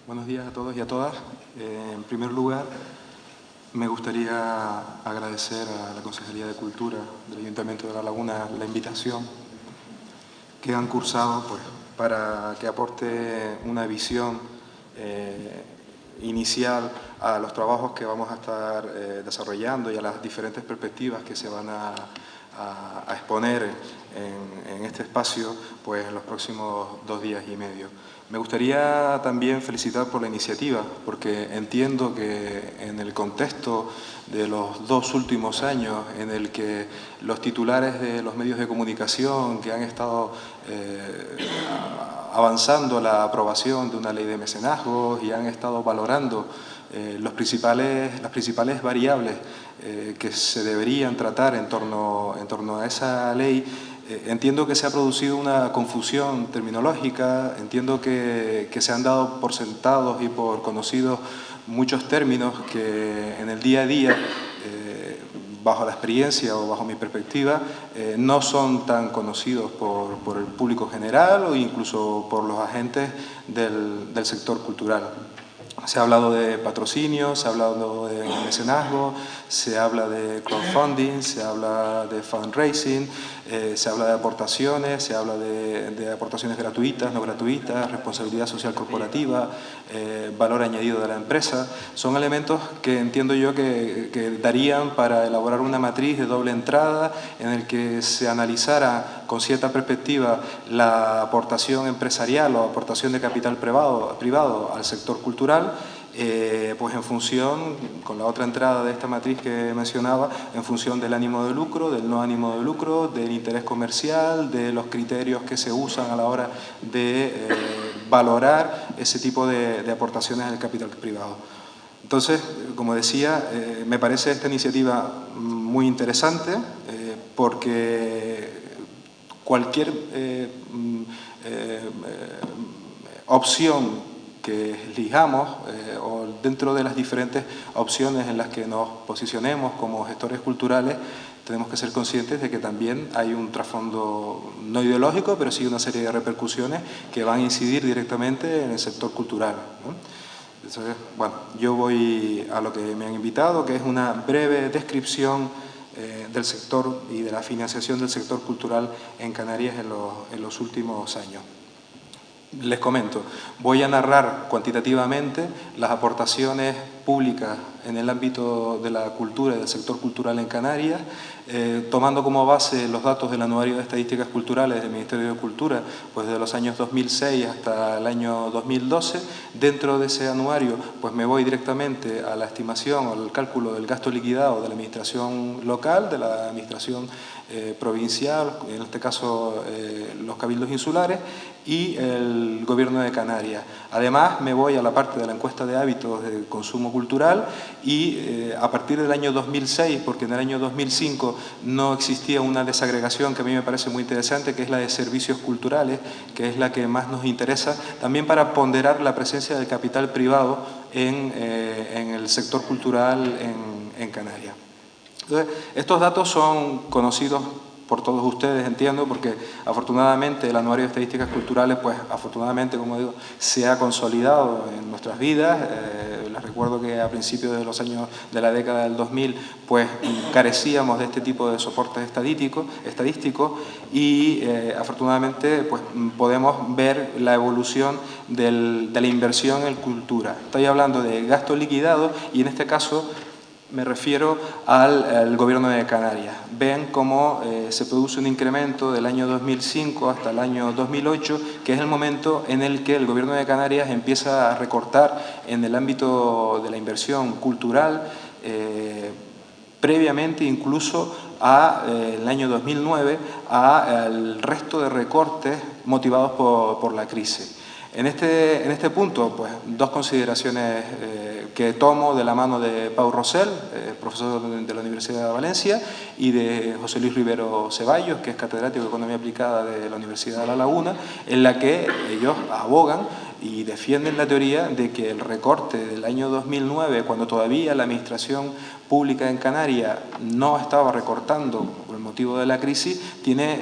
Buenos días a todos y a todas. En primer lugar, me gustaría agradecer a la Consejería de Cultura del Ayuntamiento de La Laguna la invitación que han cursado para que aporte una visión inicial a los trabajos que vamos a estar desarrollando y a las diferentes perspectivas que se van a exponer en este espacio en los próximos 2 días y medio. Me gustaría también felicitar por la iniciativa, porque entiendo que en el contexto de los 2 últimos años, en el que los titulares de los medios de comunicación que han estado avanzando la aprobación de una ley de mecenazgos y han estado valorando las principales variables que se deberían tratar en torno a esa ley, entiendo que se ha producido una confusión terminológica, entiendo que se han dado por sentados y por conocidos muchos términos que en el día a día, bajo la experiencia o bajo mi perspectiva, no son tan conocidos por el público general o incluso por los agentes del sector cultural. Se ha hablado de patrocinio, se ha hablado de mecenazgo, se habla de crowdfunding, se habla de fundraising, se habla de aportaciones, se habla de aportaciones gratuitas, no gratuitas, responsabilidad social corporativa, valor añadido de la empresa. Son elementos que entiendo yo que darían para elaborar una matriz de doble entrada en el que se analizara con cierta perspectiva la aportación empresarial o aportación de capital privado al sector cultural, pues en función, con la otra entrada de esta matriz que mencionaba, en función del ánimo de lucro, del no ánimo de lucro, del interés comercial, de los criterios que se usan a la hora de valorar ese tipo de aportaciones al capital privado. Entonces, como decía, me parece esta iniciativa muy interesante porque cualquier opción que elijamos o dentro de las diferentes opciones en las que nos posicionemos como gestores culturales, tenemos que ser conscientes de que también hay un trasfondo no ideológico, pero sí una serie de repercusiones que van a incidir directamente en el sector cultural, ¿no? Entonces, bueno, yo voy a lo que me han invitado, que es una breve descripción del sector y de la financiación del sector cultural en Canarias en los últimos años. Les comento, voy a narrar cuantitativamente las aportaciones públicas en el ámbito de la cultura y del sector cultural en Canarias, tomando como base los datos del Anuario de Estadísticas Culturales del Ministerio de Cultura, pues de los años 2006 hasta el año 2012. Dentro de ese anuario, pues me voy directamente a la estimación o al cálculo del gasto liquidado de la administración local, de la administración provincial, en este caso los cabildos insulares, y el Gobierno de Canarias. Además, me voy a la parte de la encuesta de hábitos de consumo cultural y a partir del año 2006, porque en el año 2005 no existía una desagregación que a mí me parece muy interesante, que es la de servicios culturales, que es la que más nos interesa, también para ponderar la presencia del capital privado en el sector cultural en Canarias. Entonces, estos datos son conocidos por todos ustedes, entiendo, porque afortunadamente el Anuario de Estadísticas Culturales, pues afortunadamente, como digo, se ha consolidado en nuestras vidas. Les recuerdo que a principios de los años de la década del 2000, pues carecíamos de este tipo de soportes estadísticos y afortunadamente pues podemos ver la evolución de la inversión en cultura. Estoy hablando de gasto liquidado y en este caso me refiero al Gobierno de Canarias. Ven cómo se produce un incremento del año 2005 hasta el año 2008, que es el momento en el que el Gobierno de Canarias empieza a recortar en el ámbito de la inversión cultural, previamente incluso el año 2009 al resto de recortes motivados por la crisis. En este punto, pues, 2 consideraciones que tomo de la mano de Pau Rosell, profesor de la Universidad de Valencia, y de José Luis Rivero Ceballos, que es catedrático de Economía Aplicada de la Universidad de La Laguna, en la que ellos abogan y defienden la teoría de que el recorte del año 2009, cuando todavía la administración pública en Canarias no estaba recortando por el motivo de la crisis, tiene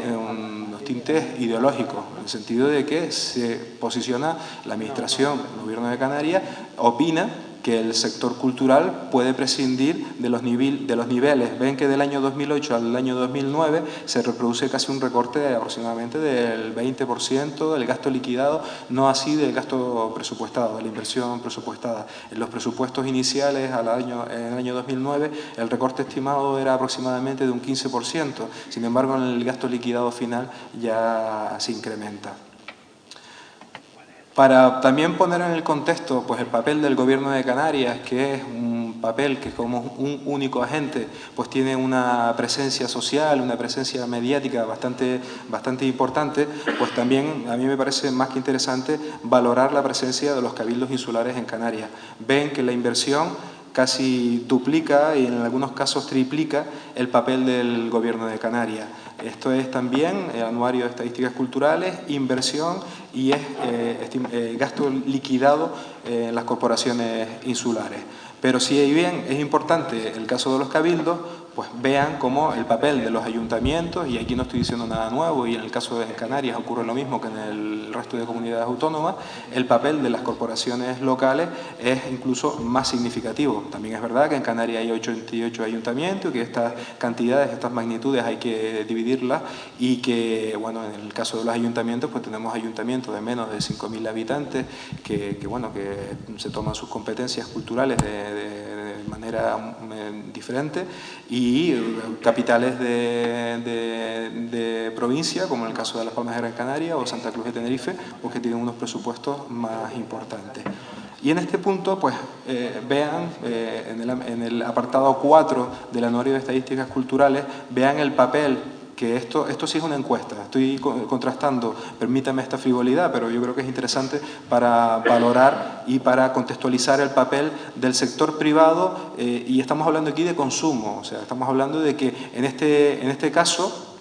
ciertos tintes ideológicos, en el sentido de que se posiciona la Administración, el Gobierno de Canarias, opina que el sector cultural puede prescindir de los niveles. Ven que del año 2008 al año 2009 se reproduce casi un recorte aproximadamente del 20% del gasto liquidado, no así del gasto presupuestado, de la inversión presupuestada. En los presupuestos iniciales en el año 2009 el recorte estimado era aproximadamente de un 15%, sin embargo en el gasto liquidado final ya se incrementa. Para también poner en el contexto pues, el papel del Gobierno de Canarias, que es un papel que como un único agente pues, tiene una presencia social, una presencia mediática bastante importante, pues también a mí me parece más que interesante valorar la presencia de los cabildos insulares en Canarias. Ven que la inversión casi duplica y en algunos casos triplica el papel del Gobierno de Canarias. Esto es también el Anuario de Estadísticas Culturales, inversión y es gasto liquidado en las corporaciones insulares. Pero si bien es importante el caso de los cabildos, pues vean cómo el papel de los ayuntamientos, y aquí no estoy diciendo nada nuevo, y en el caso de Canarias ocurre lo mismo que en el resto de comunidades autónomas, el papel de las corporaciones locales es incluso más significativo. También es verdad que en Canarias hay 88 ayuntamientos y que estas cantidades, estas magnitudes hay que dividirlas y que, bueno, en el caso de los ayuntamientos, pues tenemos ayuntamientos de menos de 5.000 habitantes que se toman sus competencias culturales de manera diferente y capitales de provincia, como en el caso de Las Palmas de Gran Canaria o Santa Cruz de Tenerife, pues que tienen unos presupuestos más importantes. Y en este punto, pues vean en el apartado 4 del Anuario de Estadísticas Culturales, vean el papel que esto sí es una encuesta, estoy contrastando, permítame esta frivolidad, pero yo creo que es interesante para valorar y para contextualizar el papel del sector privado y estamos hablando aquí de consumo, o sea, estamos hablando de que en este caso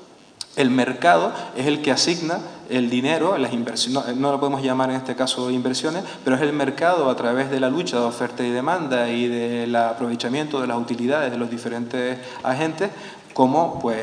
el mercado es el que asigna el dinero, las inversiones, no lo podemos llamar en este caso inversiones, pero es el mercado a través de la lucha de oferta y demanda y del aprovechamiento de las utilidades de los diferentes agentes, como pues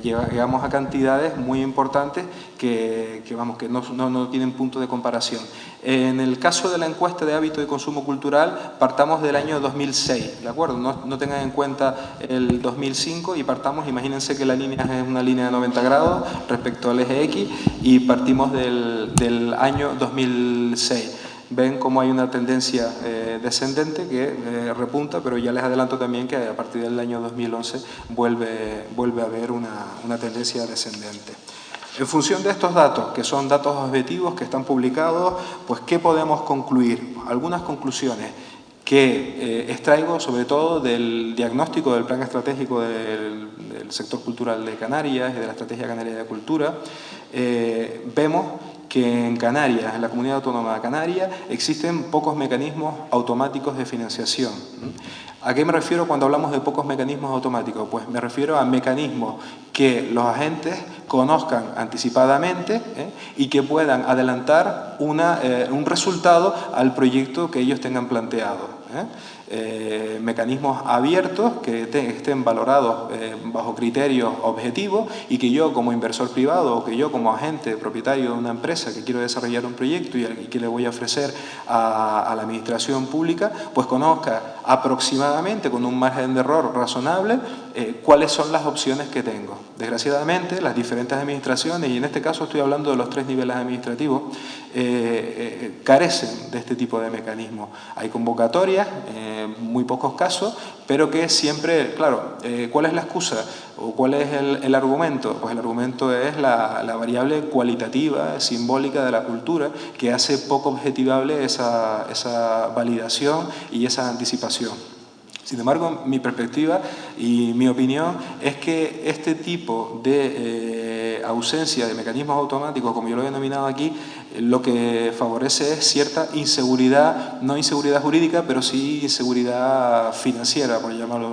llegamos a cantidades muy importantes que no tienen punto de comparación. En el caso de la encuesta de hábito de consumo cultural, partamos del año 2006, ¿de acuerdo? No tengan en cuenta el 2005 y partamos, imagínense que la línea es una línea de 90 grados respecto al eje X y partimos del año 2006. Ven cómo hay una tendencia descendente que repunta, pero ya les adelanto también que a partir del año 2011 vuelve a haber una tendencia descendente. En función de estos datos, que son datos objetivos que están publicados, pues ¿qué podemos concluir? Algunas conclusiones que extraigo sobre todo del diagnóstico del plan estratégico del sector cultural de Canarias y de la Estrategia Canaria de Cultura. Vemos que en Canarias, en la Comunidad Autónoma de Canarias, existen pocos mecanismos automáticos de financiación. ¿A qué me refiero cuando hablamos de pocos mecanismos automáticos? Pues me refiero a mecanismos que los agentes conozcan anticipadamente y que puedan adelantar un resultado al proyecto que ellos tengan planteado. Mecanismos abiertos que estén valorados bajo criterios objetivos y que yo como inversor privado o que yo como agente propietario de una empresa que quiero desarrollar un proyecto y que le voy a ofrecer a la administración pública, pues conozca aproximadamente con un margen de error razonable cuáles son las opciones que tengo. Desgraciadamente, las diferentes administraciones, y en este caso estoy hablando de los 3 niveles administrativos, carecen de este tipo de mecanismos. Hay convocatorias, muy pocos casos, pero que siempre, claro, ¿cuál es la excusa o cuál es el argumento? Pues el argumento es la variable cualitativa, simbólica de la cultura, que hace poco objetivable esa validación y esa anticipación. Sin embargo, mi perspectiva y mi opinión es que este tipo de ausencia de mecanismos automáticos, como yo lo he denominado aquí, lo que favorece es cierta inseguridad, no inseguridad jurídica, pero sí inseguridad financiera, por llamarlo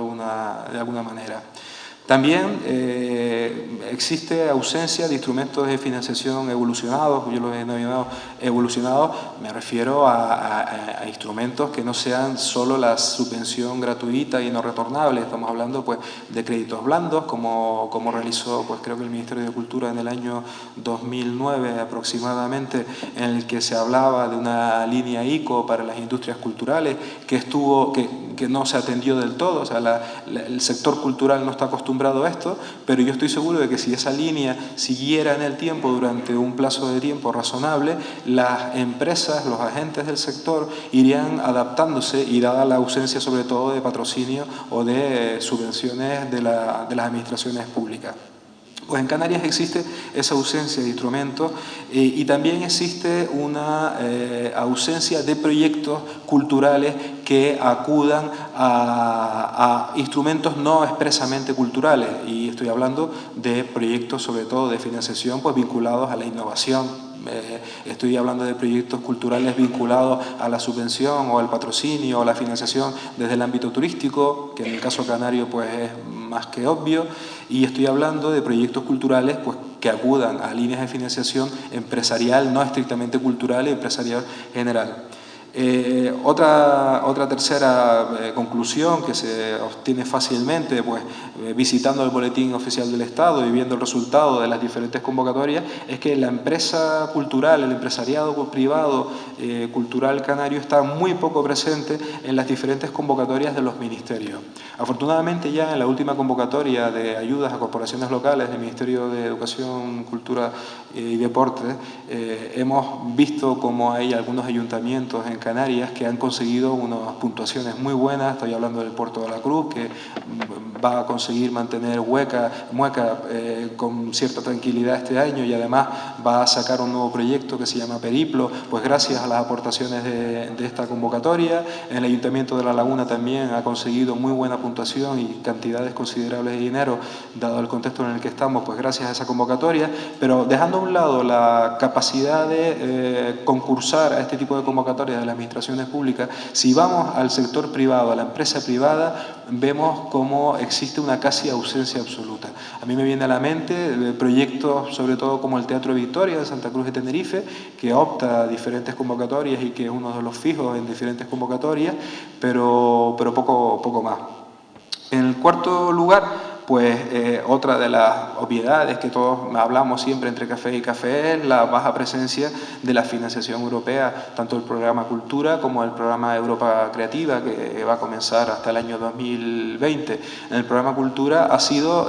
de alguna manera. También existe ausencia de instrumentos de financiación evolucionados, yo los he denominado evolucionados, me refiero a instrumentos que no sean solo la subvención gratuita y no retornable, estamos hablando pues de créditos blandos, como realizó pues creo que el Ministerio de Cultura en el año 2009 aproximadamente, en el que se hablaba de una línea ICO para las industrias culturales que no se atendió del todo, o sea, el sector cultural no está acostumbrado a esto, pero yo estoy seguro de que si esa línea siguiera en el tiempo durante un plazo de tiempo razonable, las empresas, los agentes del sector irían adaptándose y dada la ausencia sobre todo de patrocinio o de subvenciones de las administraciones públicas. Pues en Canarias existe esa ausencia de instrumentos y también existe una ausencia de proyectos culturales que acudan a instrumentos no expresamente culturales, y estoy hablando de proyectos sobre todo de financiación pues vinculados a la innovación. Estoy hablando de proyectos culturales vinculados a la subvención o al patrocinio o la financiación desde el ámbito turístico, que en el caso canario pues es más que obvio, y estoy hablando de proyectos culturales pues que acudan a líneas de financiación empresarial, no estrictamente cultural y empresarial general. Otra tercera conclusión que se obtiene fácilmente pues, visitando el boletín oficial del Estado y viendo el resultado de las diferentes convocatorias es que la empresa cultural, el empresariado privado cultural canario está muy poco presente en las diferentes convocatorias de los ministerios. Afortunadamente ya en la última convocatoria de ayudas a corporaciones locales del Ministerio de Educación, Cultura y Deportes hemos visto cómo hay algunos ayuntamientos en Canarias que han conseguido unas puntuaciones muy buenas. Estoy hablando del Puerto de la Cruz, que va a conseguir mantener Mueca con cierta tranquilidad este año y además va a sacar un nuevo proyecto que se llama Periplo, pues gracias a las aportaciones de esta convocatoria. El Ayuntamiento de La Laguna también ha conseguido muy buena puntuación y cantidades considerables de dinero, dado el contexto en el que estamos, pues gracias a esa convocatoria, pero dejando a un lado la capacidad de concursar a este tipo de convocatorias de las administraciones públicas, si vamos al sector privado, a la empresa privada, vemos cómo existe una casi ausencia absoluta. A mí me viene a la mente proyectos, sobre todo como el Teatro Victoria de Santa Cruz de Tenerife, que opta a diferentes convocatorias y que es uno de los fijos en diferentes convocatorias, pero poco más. En el cuarto lugar, pues otra de las obviedades que todos hablamos siempre entre café y café es la baja presencia de la financiación europea, tanto el programa Cultura como el programa Europa Creativa, que va a comenzar hasta el año 2020. En el programa Cultura ha sido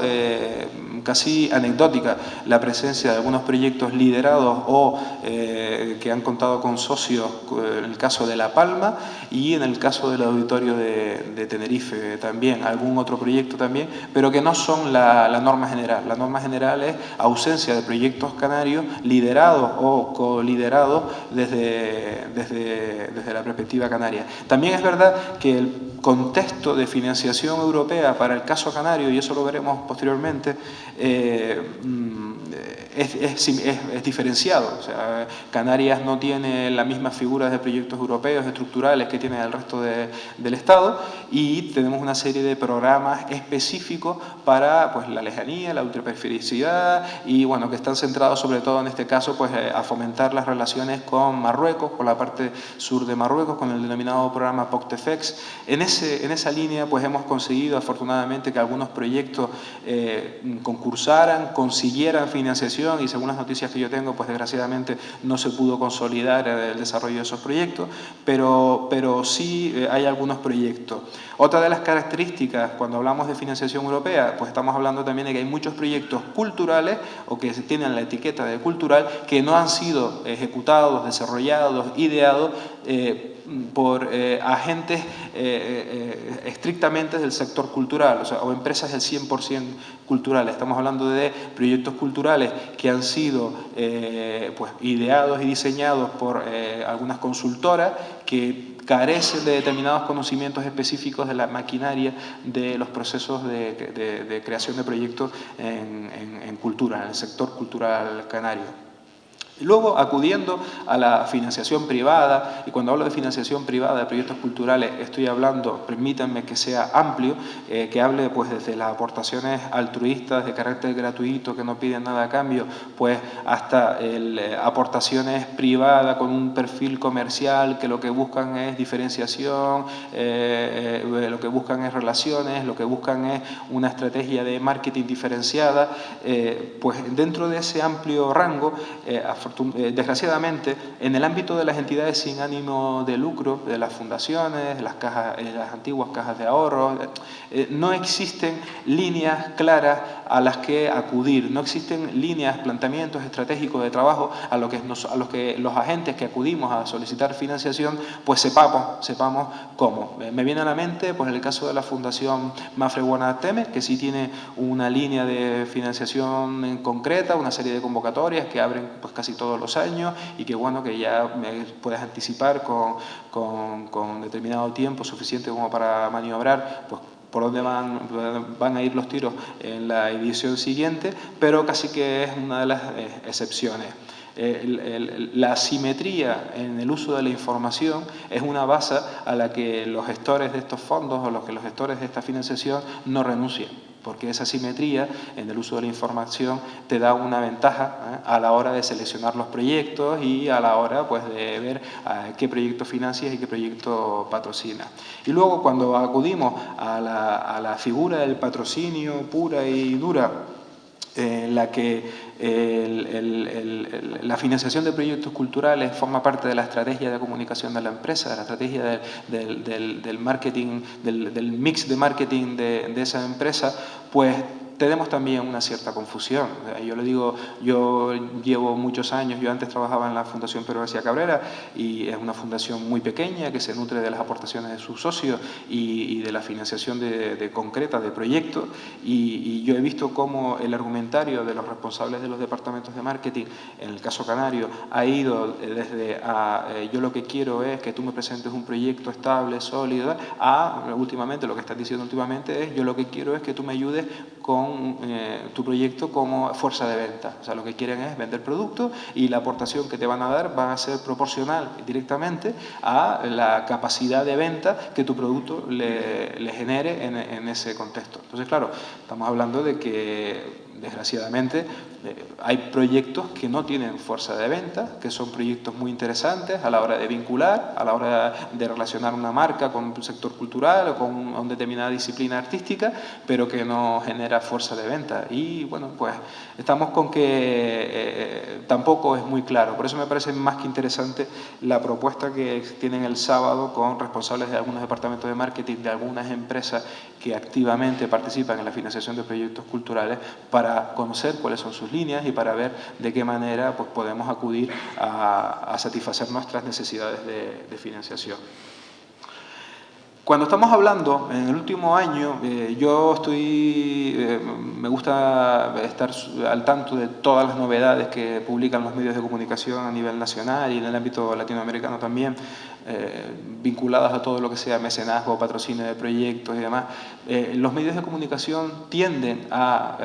casi anecdótica la presencia de algunos proyectos liderados o que han contado con socios, en el caso de La Palma y en el caso del Auditorio de Tenerife también, algún otro proyecto también, pero que no son la norma general. La norma general es ausencia de proyectos canarios liderados o coliderados desde la perspectiva canaria. También es verdad que el contexto de financiación europea para el caso canario, y eso lo veremos posteriormente, es diferenciado. O sea, Canarias no tiene las mismas figuras de proyectos europeos estructurales que tiene el resto del Estado, y tenemos una serie de programas específicos para pues, la lejanía, la ultraperifericidad, y bueno, que están centrados sobre todo en este caso pues, a fomentar las relaciones con Marruecos, con la parte sur de Marruecos, con el denominado programa POCTEFEX. En esa línea pues, hemos conseguido afortunadamente que algunos proyectos concursaran, consiguieran financiación, y según las noticias que yo tengo, pues desgraciadamente no se pudo consolidar el desarrollo de esos proyectos, pero sí hay algunos proyectos. Otra de las características cuando hablamos de financiación europea, pues estamos hablando también de que hay muchos proyectos culturales o que tienen la etiqueta de cultural que no han sido ejecutados, desarrollados, ideados por agentes estrictamente del sector cultural, o empresas del 100% culturales. Estamos hablando de proyectos culturales que han sido pues, ideados y diseñados por algunas consultoras que carecen de determinados conocimientos específicos de la maquinaria de los procesos de creación de proyectos en cultura, en el sector cultural canario. Y luego, acudiendo a la financiación privada, y cuando hablo de financiación privada de proyectos culturales, estoy hablando, permítanme que sea amplio, que hable pues desde las aportaciones altruistas de carácter gratuito que no piden nada a cambio, pues hasta aportaciones privadas con un perfil comercial que lo que buscan es diferenciación, lo que buscan es relaciones, lo que buscan es una estrategia de marketing diferenciada, pues dentro de ese amplio rango, desgraciadamente, en el ámbito de las entidades sin ánimo de lucro, de las fundaciones, las antiguas cajas de ahorro, no existen líneas claras a las que acudir, no existen líneas, planteamientos estratégicos de trabajo a los que los agentes que acudimos a solicitar financiación, pues sepamos cómo. Me viene a la mente, pues en el caso de la Fundación Mafre Guanateme, que sí tiene una línea de financiación concreta, una serie de convocatorias que abren pues casi todos los años y que bueno, que ya puedes anticipar con determinado tiempo suficiente como para maniobrar, pues por dónde van a ir los tiros en la edición siguiente, pero casi que es una de las excepciones. La asimetría en el uso de la información es una base a la que los gestores de estos fondos o los gestores de esta financiación no renuncian, porque esa asimetría en el uso de la información te da una ventaja a la hora de seleccionar los proyectos y a la hora pues, de ver qué proyecto financias y qué proyecto patrocina. Y luego cuando acudimos a la figura del patrocinio pura y dura, en la que la financiación de proyectos culturales forma parte de la estrategia de comunicación de la empresa, de la estrategia del marketing, del mix de marketing de esa empresa, pues tenemos también una cierta confusión. Yo le digo, yo llevo muchos años, yo antes trabajaba en la Fundación Pedro García Cabrera y es una fundación muy pequeña que se nutre de las aportaciones de sus socios y de la financiación concreta de proyectos y yo he visto cómo el argumentario de los responsables de los departamentos de marketing, en el caso canario, ha ido desde yo lo que quiero es que tú me presentes un proyecto estable, sólido, a últimamente, lo que estás diciendo últimamente es yo lo que quiero es que tú me ayudes con tu proyecto como fuerza de venta. O sea, lo que quieren es vender productos y la aportación que te van a dar va a ser proporcional directamente a la capacidad de venta que tu producto le genere en ese contexto. Entonces, claro, estamos hablando de que desgraciadamente hay proyectos que no tienen fuerza de venta, que son proyectos muy interesantes a la hora de vincular, a la hora de relacionar una marca con un sector cultural o con una determinada disciplina artística, pero que no genera fuerza de venta. Y bueno, pues estamos con que tampoco es muy claro. Por eso me parece más que interesante la propuesta que tienen el sábado con responsables de algunos departamentos de marketing de algunas empresas que activamente participan en la financiación de proyectos culturales para conocer cuáles son sus líneas y para ver de qué manera pues, podemos acudir a satisfacer nuestras necesidades de financiación. Cuando estamos hablando, en el último año, me gusta estar al tanto de todas las novedades que publican los medios de comunicación a nivel nacional y en el ámbito latinoamericano también, vinculadas a todo lo que sea mecenazgo, patrocinio de proyectos y demás. Los medios de comunicación tienden a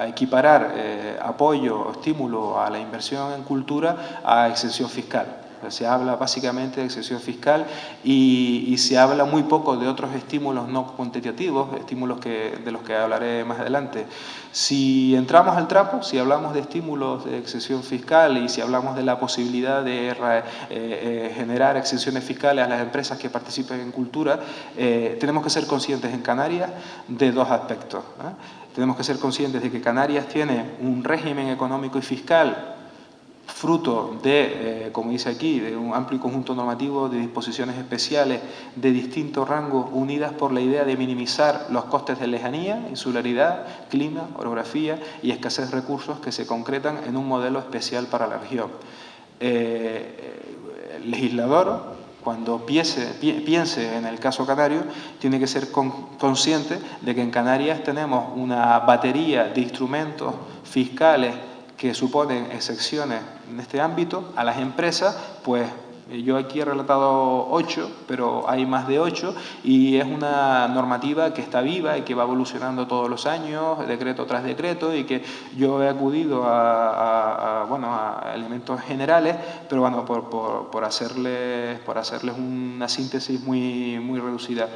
equiparar apoyo o estímulo a la inversión en cultura a exención fiscal. Se habla básicamente de exención fiscal y se habla muy poco de otros estímulos no cuantitativos, estímulos de los que hablaré más adelante. Si entramos al trapo, si hablamos de estímulos de exención fiscal y si hablamos de la posibilidad de generar exenciones fiscales a las empresas que participen en cultura, tenemos que ser conscientes en Canarias de dos aspectos. Tenemos que ser conscientes de que Canarias tiene un régimen económico y fiscal fruto de, como dice aquí, de un amplio conjunto normativo de disposiciones especiales de distintos rangos unidas por la idea de minimizar los costes de lejanía, insularidad, clima, orografía y escasez de recursos que se concretan en un modelo especial para la región. El legislador, cuando piense en el caso canario, tiene que ser consciente de que en Canarias tenemos una batería de instrumentos fiscales que suponen excepciones en este ámbito a las empresas, pues Yo aquí he relatado 8, pero hay más de 8 y es una normativa que está viva y que va evolucionando todos los años, decreto tras decreto, y que yo he acudido a elementos generales, pero bueno, por hacerles una síntesis muy reducida.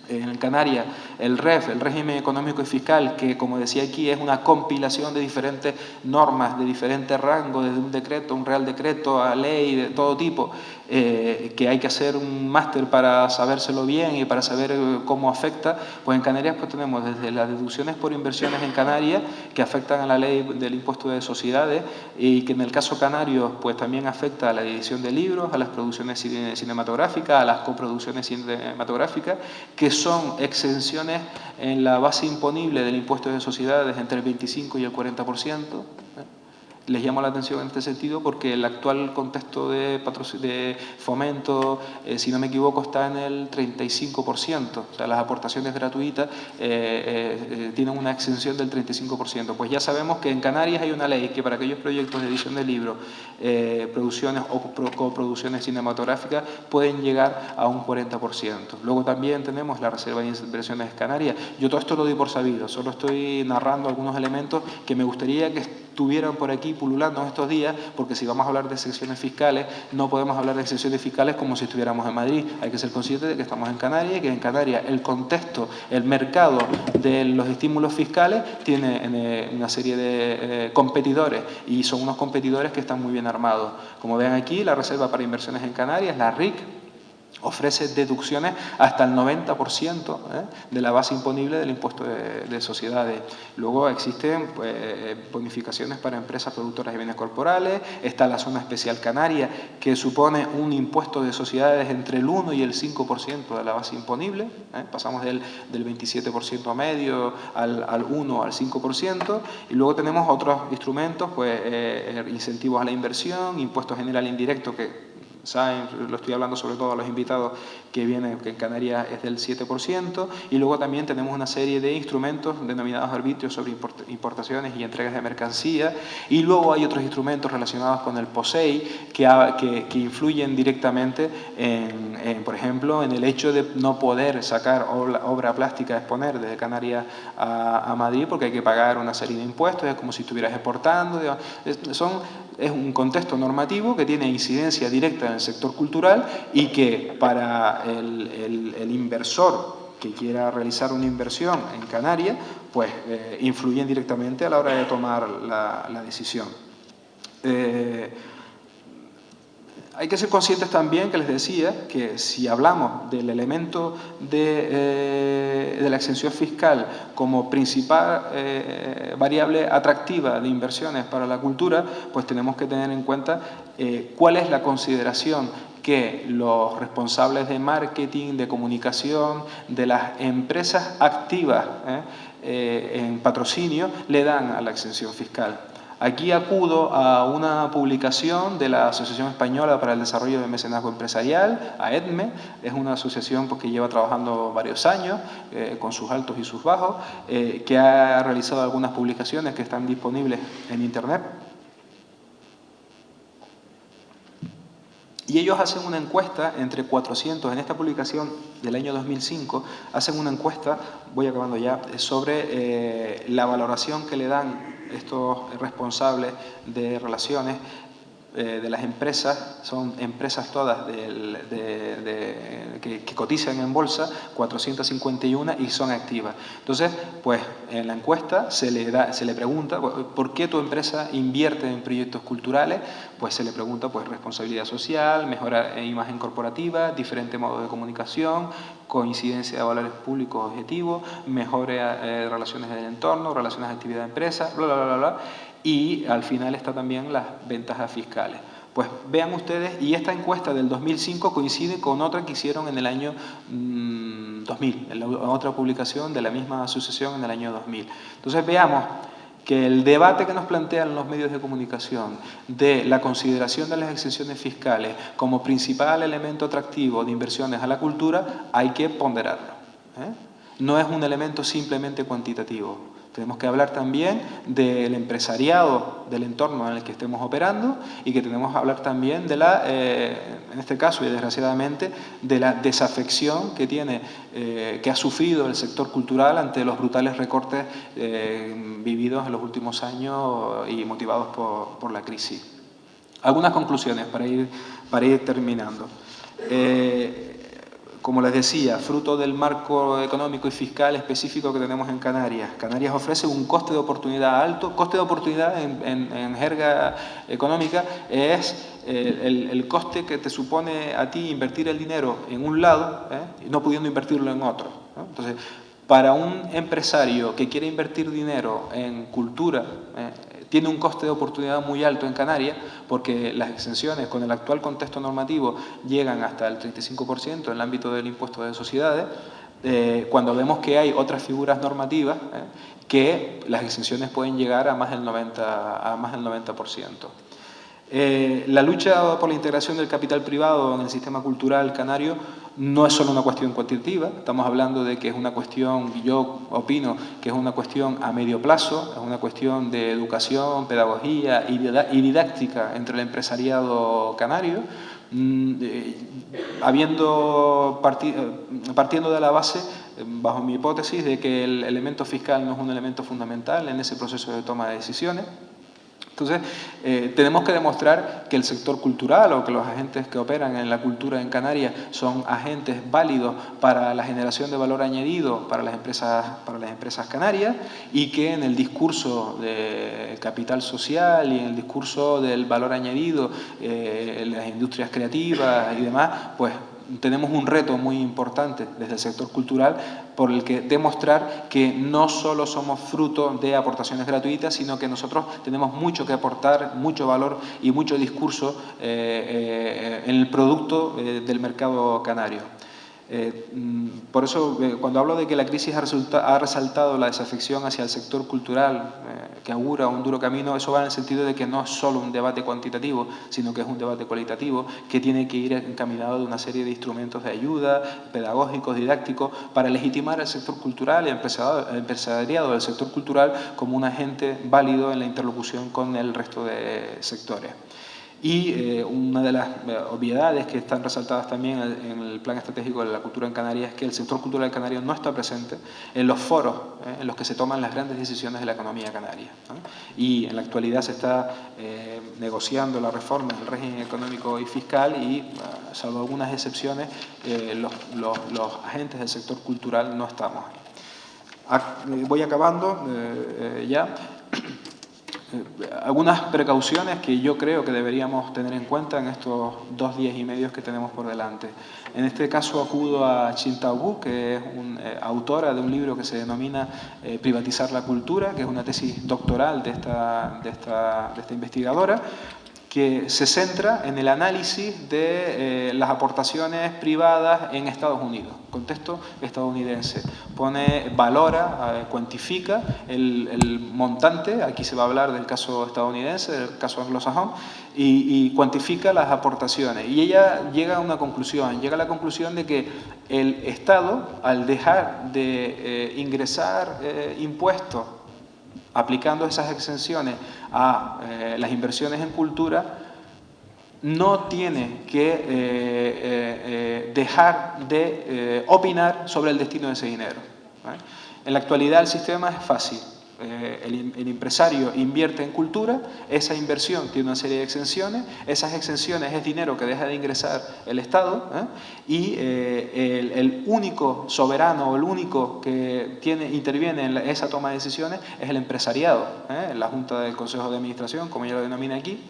En Canarias, el REF, el régimen económico y fiscal, que como decía aquí es una compilación de diferentes normas, de diferentes rangos, desde un decreto, un real decreto, a ley de todo tipo, que hay que hacer un máster para sabérselo bien y para saber cómo afecta. Pues en Canarias pues tenemos desde las deducciones por inversiones en Canarias, que afectan a la ley del impuesto de sociedades, y que en el caso canario pues también afecta a la edición de libros, a las producciones cinematográficas, a las coproducciones cinematográficas, que son exenciones en la base imponible del impuesto de sociedades entre el 25 y el 40%. Les llamo la atención en este sentido porque el actual contexto de fomento, si no me equivoco, está en el 35%. O sea, las aportaciones gratuitas tienen una exención del 35%. Pues ya sabemos que en Canarias hay una ley que para aquellos proyectos de edición de libros, producciones o coproducciones cinematográficas pueden llegar a un 40%. Luego también tenemos la Reserva de Inversiones Canarias. Yo todo esto lo doy por sabido, solo estoy narrando algunos elementos que me gustaría que estuvieran por aquí pululando en estos días, porque si vamos a hablar de exenciones fiscales, no podemos hablar de exenciones fiscales como si estuviéramos en Madrid. Hay que ser conscientes de que estamos en Canarias y que en Canarias el contexto, el mercado de los estímulos fiscales tiene una serie de competidores, y son unos competidores que están muy bien armados. Como ven aquí, la Reserva para Inversiones en Canarias, la RIC, ofrece deducciones hasta el 90% de la base imponible del impuesto de sociedades. Luego existen bonificaciones para empresas productoras de bienes corporales. Está la zona especial canaria, que supone un impuesto de sociedades entre el 1 y el 5% de la base imponible. Pasamos del 27% medio al 1 al 5%. Y luego tenemos otros instrumentos, incentivos a la inversión, impuesto general indirecto, que saben, lo estoy hablando sobre todo a los invitados que vienen, que en Canarias es del 7%, y luego también tenemos una serie de instrumentos denominados arbitrios sobre importaciones y entregas de mercancía, y luego hay otros instrumentos relacionados con el POSEI que influyen directamente por ejemplo, en el hecho de no poder sacar obra plástica a exponer desde Canarias a Madrid, porque hay que pagar una serie de impuestos, es como si estuvieras exportando. Es un contexto normativo que tiene incidencia directa en el sector cultural y que para el inversor que quiera realizar una inversión en Canarias, pues influyen directamente a la hora de tomar la decisión. Hay que ser conscientes también, que les decía, que si hablamos del elemento de la exención fiscal como principal variable atractiva de inversiones para la cultura, pues tenemos que tener en cuenta cuál es la consideración que los responsables de marketing, de comunicación, de las empresas activas en patrocinio le dan a la exención fiscal. Aquí acudo a una publicación de la Asociación Española para el Desarrollo del Mecenazgo Empresarial, AEDME. Es una asociación que lleva trabajando varios años, con sus altos y sus bajos, que ha realizado algunas publicaciones que están disponibles en Internet. Y ellos hacen una encuesta entre 400, en esta publicación del año 2005, hacen una encuesta, voy acabando ya, sobre la valoración que le dan estos responsables de relaciones de las empresas. Son empresas todas que cotizan en bolsa, 451, y son activas. Entonces, pues en la encuesta se le pregunta ¿por qué tu empresa invierte en proyectos culturales? Pues se le pregunta responsabilidad social, mejora en imagen corporativa, diferente modo de comunicación, coincidencia de valores públicos objetivos, mejores relaciones del entorno, relaciones de actividad de empresa, bla, bla, bla, bla. Y al final está también las ventajas fiscales. Pues vean ustedes, y esta encuesta del 2005 coincide con otra que hicieron en el año 2000, en otra publicación de la misma asociación en el año 2000. Entonces veamos que el debate que nos plantean los medios de comunicación de la consideración de las exenciones fiscales como principal elemento atractivo de inversiones a la cultura, hay que ponderarlo. No es un elemento simplemente cuantitativo. Tenemos que hablar también del empresariado del entorno en el que estemos operando y que tenemos que hablar también de en este caso y desgraciadamente, de la desafección que que ha sufrido el sector cultural ante los brutales recortes vividos en los últimos años y motivados por la crisis. Algunas conclusiones para ir terminando. Como les decía, fruto del marco económico y fiscal específico que tenemos en Canarias. Canarias ofrece un coste de oportunidad alto. Coste de oportunidad en jerga económica es el coste que te supone a ti invertir el dinero en un lado, no pudiendo invertirlo en otro, ¿no? Entonces, para un empresario que quiere invertir dinero en cultura, tiene un coste de oportunidad muy alto en Canarias porque las exenciones con el actual contexto normativo llegan hasta el 35% en el ámbito del impuesto de sociedades, cuando vemos que hay otras figuras normativas que las exenciones pueden llegar a más del 90%. La lucha por la integración del capital privado en el sistema cultural canario no es solo una cuestión cuantitativa, estamos hablando de que es una cuestión, yo opino, que es una cuestión a medio plazo, es una cuestión de educación, pedagogía y didáctica entre el empresariado canario, partiendo de la base, bajo mi hipótesis, de que el elemento fiscal no es un elemento fundamental en ese proceso de toma de decisiones. Entonces, tenemos que demostrar que el sector cultural o que los agentes que operan en la cultura en Canarias son agentes válidos para la generación de valor añadido para las empresas canarias y que en el discurso del capital social y en el discurso del valor añadido en las industrias creativas y demás, pues tenemos un reto muy importante desde el sector cultural por el que demostrar que no solo somos fruto de aportaciones gratuitas, sino que nosotros tenemos mucho que aportar, mucho valor y mucho discurso en el producto del mercado canario. Por eso, cuando hablo de que la crisis ha resaltado la desafección hacia el sector cultural, que augura un duro camino, eso va en el sentido de que no es solo un debate cuantitativo, sino que es un debate cualitativo, que tiene que ir encaminado de una serie de instrumentos de ayuda, pedagógicos, didácticos, para legitimar el sector cultural y el empresariado del sector cultural como un agente válido en la interlocución con el resto de sectores. Y una de las obviedades que están resaltadas también en el Plan Estratégico de la Cultura en Canarias es que el sector cultural canario no está presente en los foros en los que se toman las grandes decisiones de la economía canaria, ¿no? Y en la actualidad se está negociando la reforma del régimen económico y fiscal y, salvo algunas excepciones, los agentes del sector cultural no estamos ahí. Voy acabando ya. Algunas precauciones que yo creo que deberíamos tener en cuenta en estos 2 días y medio que tenemos por delante. En este caso acudo a Chin Tao Wu, que es autora de un libro que se denomina Privatizar la cultura, que es una tesis doctoral de esta investigadora, que se centra en el análisis de las aportaciones privadas en Estados Unidos, contexto estadounidense. Valora, cuantifica el montante, aquí se va a hablar del caso estadounidense, del caso anglosajón, y cuantifica las aportaciones. Y ella llega a la conclusión de que el Estado, al dejar de ingresar impuestos aplicando esas exenciones a las inversiones en cultura, no tiene que dejar de opinar sobre el destino de ese dinero, ¿vale? En la actualidad el sistema es fácil. El empresario invierte en cultura, esa inversión tiene una serie de exenciones, esas exenciones es dinero que deja de ingresar el Estado, y el único soberano o el único que interviene en esa toma de decisiones es el empresariado, la Junta del Consejo de Administración, como ella lo denomina aquí.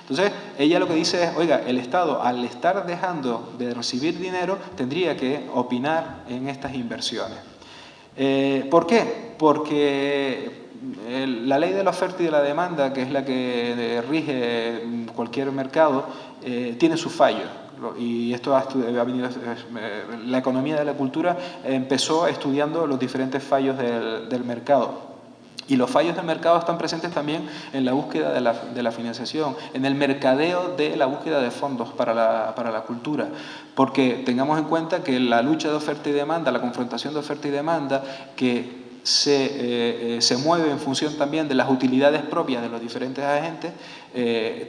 Entonces, ella lo que dice es, oiga, el Estado, al estar dejando de recibir dinero, tendría que opinar en estas inversiones. ¿Por qué? Porque la ley de la oferta y de la demanda, que es la que rige cualquier mercado, tiene sus fallos. Y esto ha venido, la economía de la cultura empezó estudiando los diferentes fallos del mercado. Y los fallos del mercado están presentes también en la búsqueda de la financiación, en el mercadeo de la búsqueda de fondos para la cultura. Porque tengamos en cuenta que la lucha de oferta y demanda, la confrontación de oferta y demanda, que se mueve en función también de las utilidades propias de los diferentes agentes,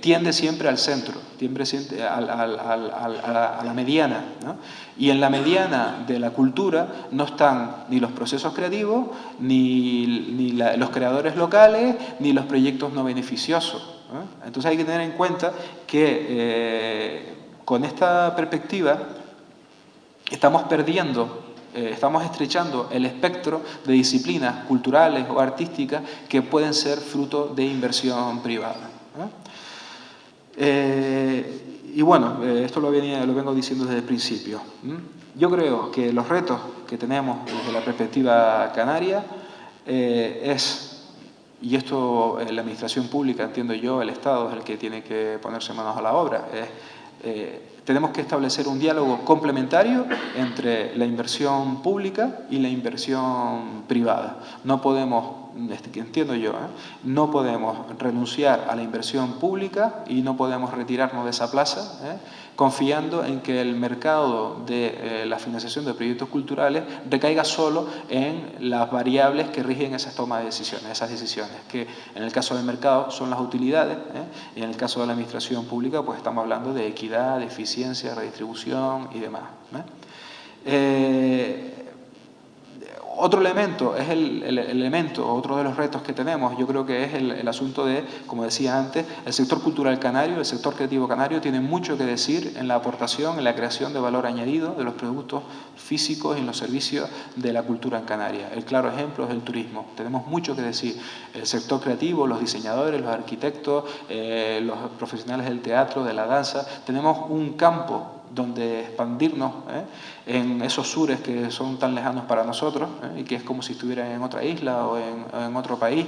tiende siempre al centro, tiende siempre a la mediana, ¿no? Y en la mediana de la cultura no están ni los procesos creativos, ni los creadores locales, ni los proyectos no beneficiosos, ¿no? Entonces hay que tener en cuenta que con esta perspectiva estamos perdiendo, estamos estrechando el espectro de disciplinas culturales o artísticas que pueden ser fruto de inversión privada, ¿no? Y bueno, esto lo vengo diciendo desde el principio. Yo creo que los retos que tenemos desde la perspectiva canaria y esto la administración pública, entiendo yo, el Estado es el que tiene que ponerse manos a la obra, tenemos que establecer un diálogo complementario entre la inversión pública y la inversión privada. No podemos, entiendo yo, no podemos renunciar a la inversión pública y no podemos retirarnos de esa plaza, confiando en que el mercado de la financiación de proyectos culturales recaiga solo en las variables que rigen esas tomas de decisiones, esas decisiones, que en el caso del mercado son las utilidades, y en el caso de la administración pública pues estamos hablando de equidad, de eficiencia, redistribución y demás. Otro elemento es otro de los retos que tenemos, yo creo que es el asunto de, como decía antes, el sector cultural canario, el sector creativo canario tiene mucho que decir en la aportación, en la creación de valor añadido de los productos físicos y en los servicios de la cultura en Canarias. El claro ejemplo es el turismo. Tenemos mucho que decir. El sector creativo, los diseñadores, los arquitectos, los profesionales del teatro, de la danza, tenemos un campo donde expandirnos en esos sures que son tan lejanos para nosotros y que es como si estuvieran en otra isla o en otro país,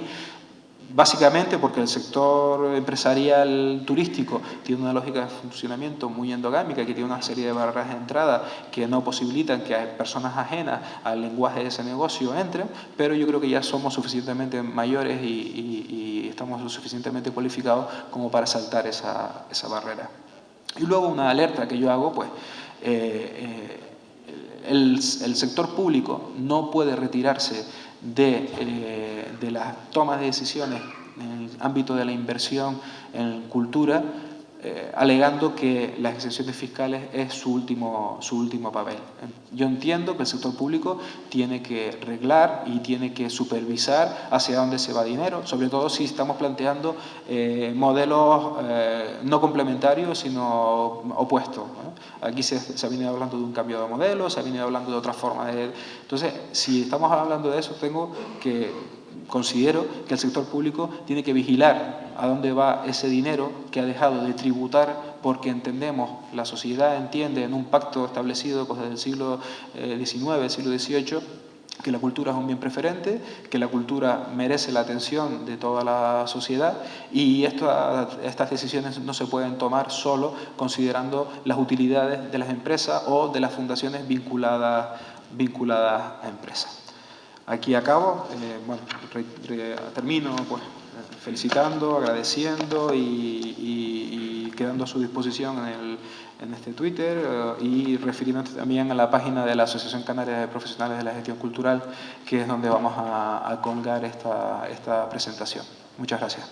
básicamente porque el sector empresarial turístico tiene una lógica de funcionamiento muy endogámica, que tiene una serie de barreras de entrada que no posibilitan que personas ajenas al lenguaje de ese negocio entren, pero yo creo que ya somos suficientemente mayores y estamos lo suficientemente cualificados como para saltar esa barrera. Y luego una alerta que yo hago, pues, el sector público no puede retirarse de las tomas de decisiones en el ámbito de la inversión en cultura, alegando que las exenciones fiscales es su último papel. Yo entiendo que el sector público tiene que reglar y tiene que supervisar hacia dónde se va dinero, sobre todo si estamos planteando modelos no complementarios, sino opuestos, ¿no? Aquí se ha venido hablando de un cambio de modelo, se ha venido hablando de otra forma de... Entonces, si estamos hablando de eso, considero que el sector público tiene que vigilar a dónde va ese dinero que ha dejado de tributar porque entendemos, la sociedad entiende en un pacto establecido desde el siglo XIX, siglo XVIII, que la cultura es un bien preferente, que la cultura merece la atención de toda la sociedad y estas decisiones no se pueden tomar solo considerando las utilidades de las empresas o de las fundaciones vinculadas a empresas. Aquí acabo, bueno, termino pues, felicitando, agradeciendo y quedando a su disposición en este Twitter y refiriéndote también a la página de la Asociación Canaria de Profesionales de la Gestión Cultural, que es donde vamos a colgar esta presentación. Muchas gracias.